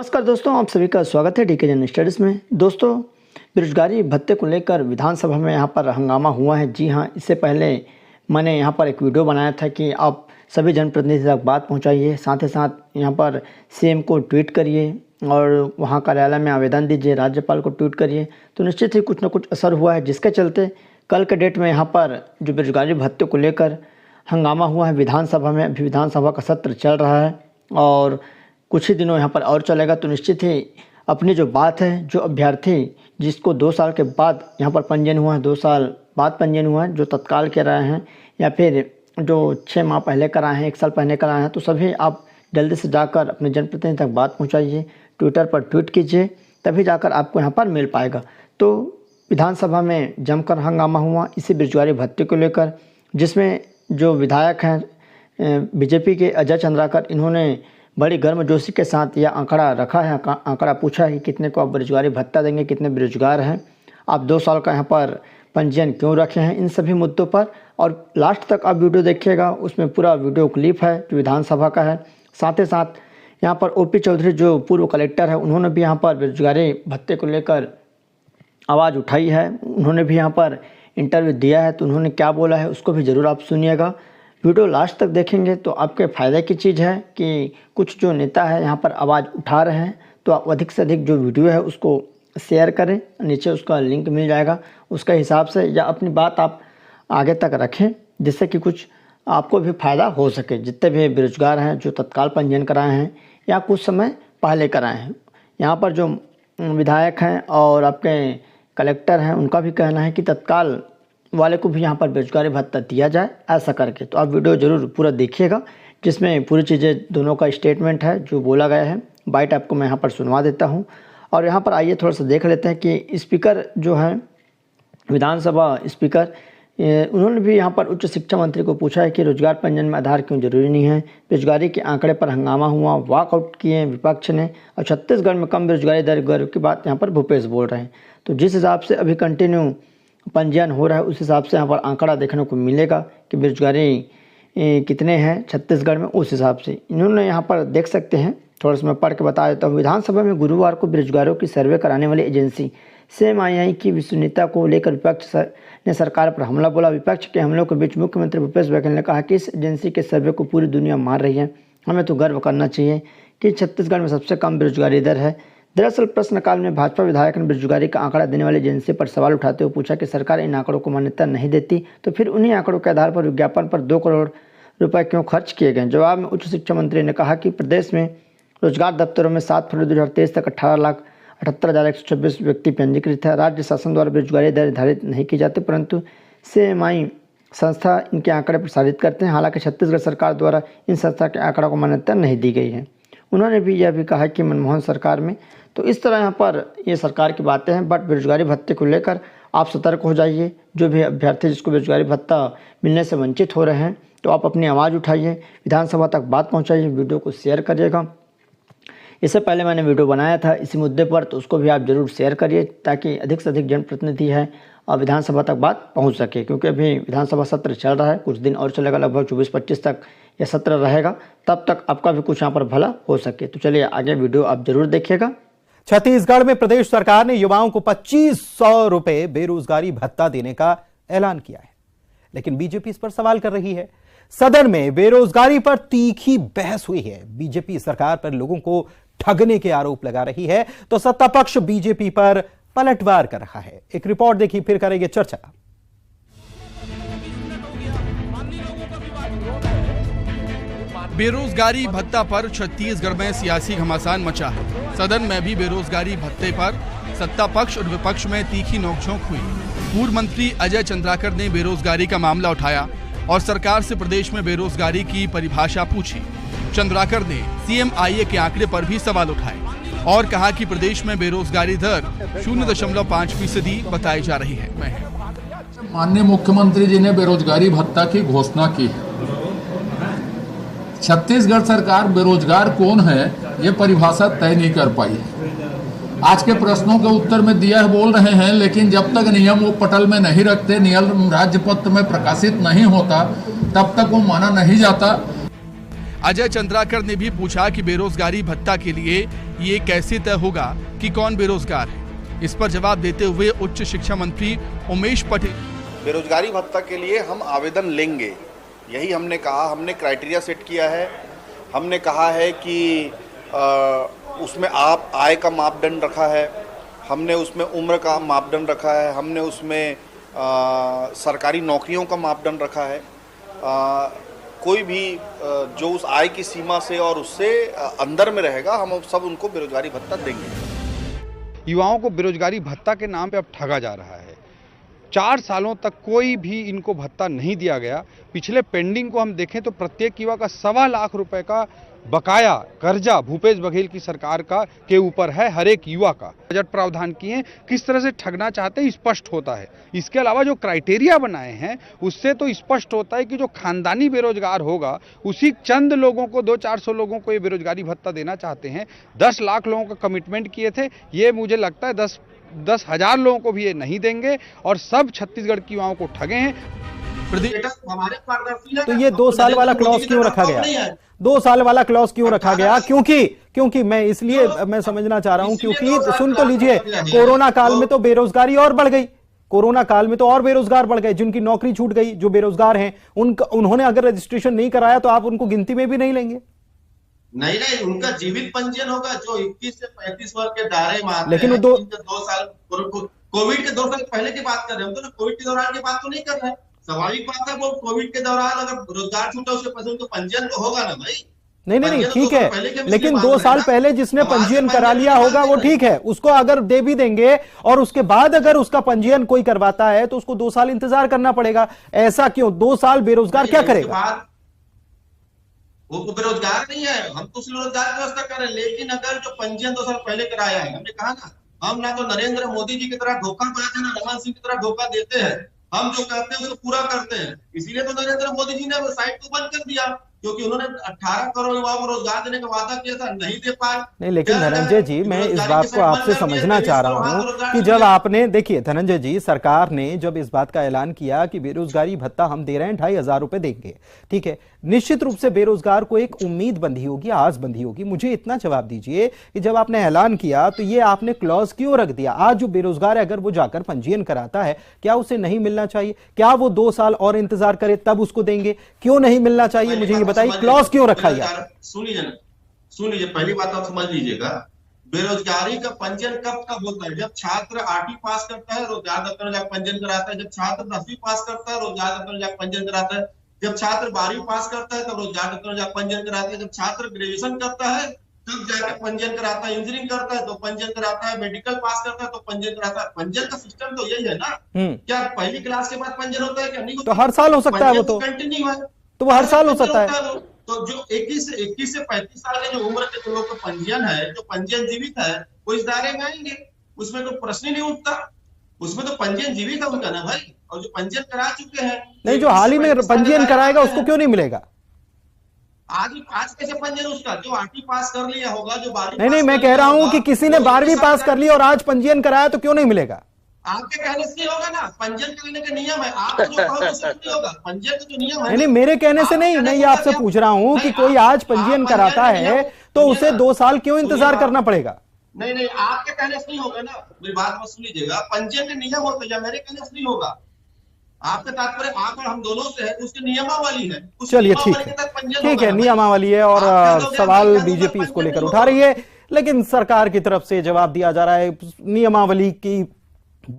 नमस्कार दोस्तों, आप सभी का स्वागत है डीके जन स्टडीज़ में। दोस्तों, बेरोजगारी भत्ते को लेकर विधानसभा में यहाँ पर हंगामा हुआ है। जी हाँ, इससे पहले मैंने यहाँ पर एक वीडियो बनाया था कि आप सभी जनप्रतिनिधि तक बात पहुँचाइए, साथ ही साथ यहाँ पर सीएम को ट्वीट करिए और वहाँ कार्यालय में आवेदन दीजिए, राज्यपाल को ट्वीट करिए। तो निश्चित ही कुछ न कुछ असर हुआ है, जिसके चलते कल के डेट में यहाँ पर जो बेरोजगारी भत्ते को लेकर हंगामा हुआ है विधानसभा में। अभी विधानसभा का सत्र चल रहा है और कुछ ही दिनों यहाँ पर और चलेगा। तो निश्चित ही अपनी जो बात है, जो अभ्यर्थी जिसको 2 साल के बाद यहाँ पर पंजीयन हुआ है, 2 साल बाद पंजीयन हुआ है, जो तत्काल कराए हैं या फिर जो 6 माह पहले कराए हैं, 1 साल पहले कराए हैं, तो सभी आप जल्दी से जाकर अपने जनप्रतिनिधि तक बात पहुँचाइए, ट्विटर पर ट्वीट कीजिए, तभी जाकर आपको यहाँ पर मिल पाएगा। तो विधानसभा में जमकर हंगामा हुआ इसी बेरोजगारी भत्ते को लेकर, जिसमें जो विधायक हैं बीजेपी के अजय चंद्राकर, इन्होंने बड़ी गर्मजोशी के साथ यह आंकड़ा रखा है, आंकड़ा पूछा है कि कितने को आप बेरोजगारी भत्ता देंगे, कितने बेरोजगार हैं, आप 2 साल का यहाँ पर पंजीयन क्यों रखे हैं, इन सभी मुद्दों पर। और लास्ट तक आप वीडियो देखिएगा, उसमें पूरा वीडियो क्लिप है जो विधानसभा का है। साथ ही साथ यहाँ पर ओपी चौधरी जो पूर्व कलेक्टर है, उन्होंने भी यहाँ पर बेरोजगारी भत्ते को लेकर आवाज़ उठाई है, उन्होंने भी यहाँ पर इंटरव्यू दिया है। तो उन्होंने क्या बोला है उसको भी ज़रूर आप सुनिएगा। वीडियो लास्ट तक देखेंगे तो आपके फ़ायदे की चीज़ है कि कुछ जो नेता है यहाँ पर आवाज़ उठा रहे हैं, तो आप अधिक से अधिक जो वीडियो है उसको शेयर करें, नीचे उसका लिंक मिल जाएगा, उसके हिसाब से या अपनी बात आप आगे तक रखें, जिससे कि कुछ आपको भी फ़ायदा हो सके। जितने भी बेरोजगार हैं जो तत्काल पंजीयन कराए हैं या कुछ समय पहले कराए हैं, यहाँ पर जो विधायक हैं और आपके कलेक्टर हैं, उनका भी कहना है कि तत्काल वाले को भी यहाँ पर बेरोजगारी भत्ता दिया जाए, ऐसा करके। तो आप वीडियो ज़रूर पूरा देखिएगा, जिसमें पूरी चीज़ें दोनों का स्टेटमेंट है जो बोला गया है। बाइट आपको मैं यहाँ पर सुनवा देता हूँ। और यहाँ पर आइए थोड़ा सा देख लेते हैं कि स्पीकर जो है, विधानसभा स्पीकर, उन्होंने भी यहाँ पर उच्च शिक्षा मंत्री को पूछा है कि रोजगार पंजीयन में आधार क्यों जरूरी नहीं है। बेरोजगारी के आंकड़े पर हंगामा हुआ, वॉकआउट किए विपक्ष ने। और छत्तीसगढ़ में कम बेरोजगारी दर गर्व की बात यहाँ पर भूपेश बोल रहे हैं। तो जिस हिसाब से अभी कंटिन्यू पंजीयन हो रहा है, उस हिसाब से यहाँ पर आंकड़ा देखने को मिलेगा कि बेरोजगारी कितने हैं छत्तीसगढ़ में, उस हिसाब से इन्होंने यहाँ पर देख सकते हैं। थोड़ा सा मैं पढ़ के बता देता हूँ। विधानसभा में गुरुवार को बेरोजगारों की सर्वे कराने वाली एजेंसी CMII की विश्वसनीयता को लेकर विपक्ष ने सरकार पर हमला बोला। विपक्ष के हमलों के बीच मुख्यमंत्री भूपेश बघेल ने कहा कि इस एजेंसी के सर्वे को पूरी दुनिया मान रही है, हमें तो गर्व करना चाहिए कि छत्तीसगढ़ में सबसे कम बेरोजगारी दर है। दरअसल प्रश्नकाल में भाजपा विधायक ने बेरोजगारी का आंकड़ा देने वाली एजेंसी पर सवाल उठाते हुए पूछा कि सरकार इन आंकड़ों को मान्यता नहीं देती, तो फिर उन्हीं आंकड़ों के आधार पर विज्ञापन पर 2 करोड़ रुपए क्यों खर्च किए गए। जवाब में उच्च शिक्षा मंत्री ने कहा कि प्रदेश में रोजगार दफ्तरों में 7 फरवरी 2023 तक 18,78,126 व्यक्ति पंजीकृत है। राज्य शासन द्वारा बेरोजगारी दर निर्धारित नहीं की जाती, परंतु CMI संस्था इनके आंकड़े प्रसारित करते हैं। हालांकि छत्तीसगढ़ सरकार द्वारा इन संस्था के आंकड़ों को मान्यता नहीं दी गई है। उन्होंने भी यह भी कहा कि मनमोहन सरकार में, तो इस तरह यहाँ पर ये सरकार की बातें हैं। बट बेरोजगारी भत्ते को लेकर आप सतर्क हो जाइए। जो भी अभ्यर्थी जिसको बेरोजगारी भत्ता मिलने से वंचित हो रहे हैं, तो आप अपनी आवाज़ उठाइए, विधानसभा तक बात पहुँचाइए, वीडियो को शेयर करिएगा। इससे पहले मैंने वीडियो बनाया था इसी मुद्दे पर, तो उसको भी आप ज़रूर शेयर करिए, ताकि अधिक से अधिक जनप्रतिनिधि है और विधानसभा तक बात पहुंच सके। क्योंकि अभी विधानसभा सत्र चल रहा है, कुछ दिन और चलेगा, लगभग 24-25 तक यह सत्र रहेगा, तब तक आपका भी कुछ यहाँ पर भला हो सके। तो चलिए आगे वीडियो आप जरूर देखिएगा। छत्तीसगढ़ में प्रदेश सरकार ने युवाओं को 2500 रुपए बेरोजगारी भत्ता देने का ऐलान किया है, लेकिन बीजेपी इस पर सवाल कर रही है। सदन में बेरोजगारी पर तीखी बहस हुई है। बीजेपी सरकार पर लोगों को ठगने के आरोप लगा रही है, तो सत्ता पक्ष बीजेपी पर पलटवार कर रहा है। एक रिपोर्ट देखिए, फिर करेंगे चर्चा। बेरोजगारी भत्ता पर छत्तीसगढ़ में सियासी घमासान मचा है। सदन में भी बेरोजगारी भत्ते पर सत्ता पक्ष और विपक्ष में तीखी नोकझोंक हुई। पूर्व मंत्री अजय चंद्राकर ने बेरोजगारी का मामला उठाया और सरकार से प्रदेश में बेरोजगारी की परिभाषा पूछी। चंद्राकर ने CMII के आंकड़े पर भी सवाल उठाए और कहा कि प्रदेश में बेरोजगारी दर 0.5% बताई जा रही है। माननीय मुख्यमंत्री जी ने बेरोजगारी भत्ता की घोषणा की है। छत्तीसगढ़ सरकार बेरोजगार कौन है ये परिभाषा तय नहीं कर पाई है। आज के प्रश्नों के उत्तर में दिया बोल रहे हैं, लेकिन जब तक नियम वो पटल में नहीं रखते, नियम राज्यपत्र में प्रकाशित नहीं होता, तब तक वो माना नहीं जाता। अजय चंद्राकर ने भी पूछा कि बेरोजगारी भत्ता के लिए ये कैसे तय होगा कि कौन बेरोजगार है। इस पर जवाब देते हुए उच्च शिक्षा मंत्री उमेश पटेल, बेरोजगारी भत्ता के लिए हम आवेदन लेंगे, यही हमने कहा। हमने क्राइटेरिया सेट किया है। हमने कहा है कि उसमें आप आय का मापदंड रखा है, हमने उसमें उम्र का मापदंड रखा है, हमने उसमें सरकारी नौकरियों का मापदंड रखा है। कोई भी जो उस आय की सीमा से और उससे अंदर में रहेगा, हम सब उनको बेरोजगारी भत्ता देंगे। युवाओं को बेरोजगारी भत्ता के नाम पे अब ठगा जा रहा है। 4 सालों तक कोई भी इनको भत्ता नहीं दिया गया। पिछले पेंडिंग को हम देखें तो प्रत्येक युवा का 1.25 लाख रुपए का बकाया कर्जा भूपेश बघेल की सरकार का के ऊपर है, हर एक युवा का। बजट प्रावधान किए किस तरह से ठगना चाहते हैं स्पष्ट होता है। इसके अलावा जो क्राइटेरिया बनाए हैं उससे तो स्पष्ट होता है कि जो खानदानी बेरोजगार होगा उसी चंद लोगों को 200-400 लोगों को ये बेरोजगारी भत्ता देना चाहते हैं। 10 लाख लोगों का कमिटमेंट किए थे, ये मुझे लगता है 10,000 लोगों को भी ये नहीं देंगे और सब छत्तीसगढ़ के युवाओं को ठगे हैं। तो ये 2 साल वाला क्लॉज क्यों रखा गया? 2 साल वाला क्लॉज क्यों रखा गया? क्योंकि मैं इसलिए मैं समझना चाह रहा हूं, क्योंकि सुन तो लीजिए, कोरोना काल में तो बेरोजगारी और बढ़ गई। कोरोना काल में तो और बेरोजगार बढ़ गए, जिनकी नौकरी छूट गई, जो बेरोजगार हैं उन्होंने अगर रजिस्ट्रेशन नहीं कराया तो आप उनको गिनती में भी नहीं लेंगे। नहीं, उनका जीवित पंजीयन होगा जो 21 से 35 वर्ष के दायरे में आते हैं। लेकिन वो 2 साल कोविड के 2 साल पहले की बात कर रहे हैं, तो कोविड के दौरान की बात तो नहीं कर रहे हैं। स्वाभाविक बात है, वो कोविड के दौरान अगर रोजगार छूटा उसके पसंद तो पंजीयन तो होगा ना भाई। नहीं ठीक है, लेकिन 2 साल पहले जिसने पंजीयन करा लिया होगा वो ठीक है, उसको अगर दे भी देंगे और उसके बाद अगर उसका पंजीयन कोई करवाता है तो उसको 2 साल इंतजार करना पड़ेगा। ऐसा क्यों? 2 साल बेरोजगार क्या करेगा? वो बेरोजगार नहीं है, हम तो उसमें रोजगार की व्यवस्था कर रहे हैं। लेकिन अगर जो पंजीयन 2 साल पहले कराया है, हमने कहा ना, हम ना तो नरेंद्र मोदी जी की तरह धोखाबाज है, ना रमन सिंह की तरह धोखा देते हैं। हम जो कहते हैं उसको पूरा करते हैं। इसीलिए तो नरेंद्र मोदी जी ने वो साइट को बंद कर दिया, क्योंकि उन्होंने 18 करोड़ युवाओं को रोजगार देने का वादा किया था, नहीं दे पाए। नहीं, लेकिन धनंजय जी, मैं इस बात को आपसे समझना चाह रहा हूं कि जब आपने, देखिए धनंजय जी, सरकार ने जब इस बात का ऐलान किया कि बेरोजगारी भत्ता हम दे रहे हैं 2,500 रुपए देंगे, ठीक है, निश्चित रूप से बेरोजगार को एक उम्मीद बंधी होगी, आस बंधी होगी। मुझे इतना जवाब दीजिए कि जब आपने ऐलान किया तो ये आपने क्लॉज क्यों रख दिया? आज जो बेरोजगार है अगर वो जाकर पंजीयन कराता है, क्या उसे नहीं मिलना चाहिए? क्या वो 2 साल और इंतजार करे तब उसको देंगे? क्यों नहीं मिलना चाहिए? मुझे ये बताइए, क्लॉज क्यों रखा गया? सुनिए, पहली बात आप समझ लीजिएगा, बेरोजगारी का पंजीयन कब होता है? जब छात्र 8वीं पास करता है, रोजगार दफ्तर में जाकर पंजीयन कराता है। जब छात्र 10वीं पास करता है, रोजगार दफ्तर में जाकर पंजीयन कराता है। जब छात्र 12वीं पास करता है तब रोजगार दफ्तर में जाकर पंजीयन कराता है। जब छात्र ग्रेजुएशन करता है तब जाकर पंजीयन कराता है। इंजीनियरिंग करता है तो पंजीयन कराता है। मेडिकल पास करता है तो पंजीयन कराता है। पंजीयन का सिस्टम तो यही है ना। क्या पहली क्लास के बाद पंजीयन होता है? क्या नहीं होता? तो हर साल हो सकता है वो, तो कंटिन्यू है, तो वो हर साल हो सकता है। तो जो 21 से 35 साल के जो उम्र के लोग का पंजीयन है, जो पंजीयन जीवित है, वो इस दायरे में आएंगे। उसमें तो प्रश्न ही नहीं उठता। उसमें तो पंजीयन जीवित है उनका ना भाई। और जो पंजीयन करा चुके हैं, नहीं, जो हाल ही में पंजीयन कराएगा उसको क्यों नहीं मिलेगा? आज कैसे पंजीयन उसका? जो 8वीं पास कर लिया होगा, जो 12वीं नहीं, मैं कह रहा हूं कि किसी ने 12वीं पास कर लिया और आज पंजीयन कराया तो क्यों नहीं मिलेगा? आपके कहने से नहीं होगा ना। पंजीयन करने का नियम है, आप जो कहो तो नहीं होगा। पंजीयन का जो नियम है, नहीं, मेरे कहने से नहीं, मैं ये आपसे पूछ रहा हूं कि कोई आज पंजीयन कराता है तो उसे 2 साल क्यों इंतजार करना पड़ेगा? नहीं, आपके कहने से नहीं होगा ना। मेरी बात मत सुन लीजिएगा, पंजीयन का नियम होता है, मेरे कहने से नहीं होगा। आपका तात्पर्य आप और हम दोनों से है, उसके नियमावली है। चलिए ठीक है, नियमावली है और सवाल बीजेपी इसको लेकर उठा रही है, लेकिन सरकार की तरफ से जवाब दिया जा रहा है नियमावली की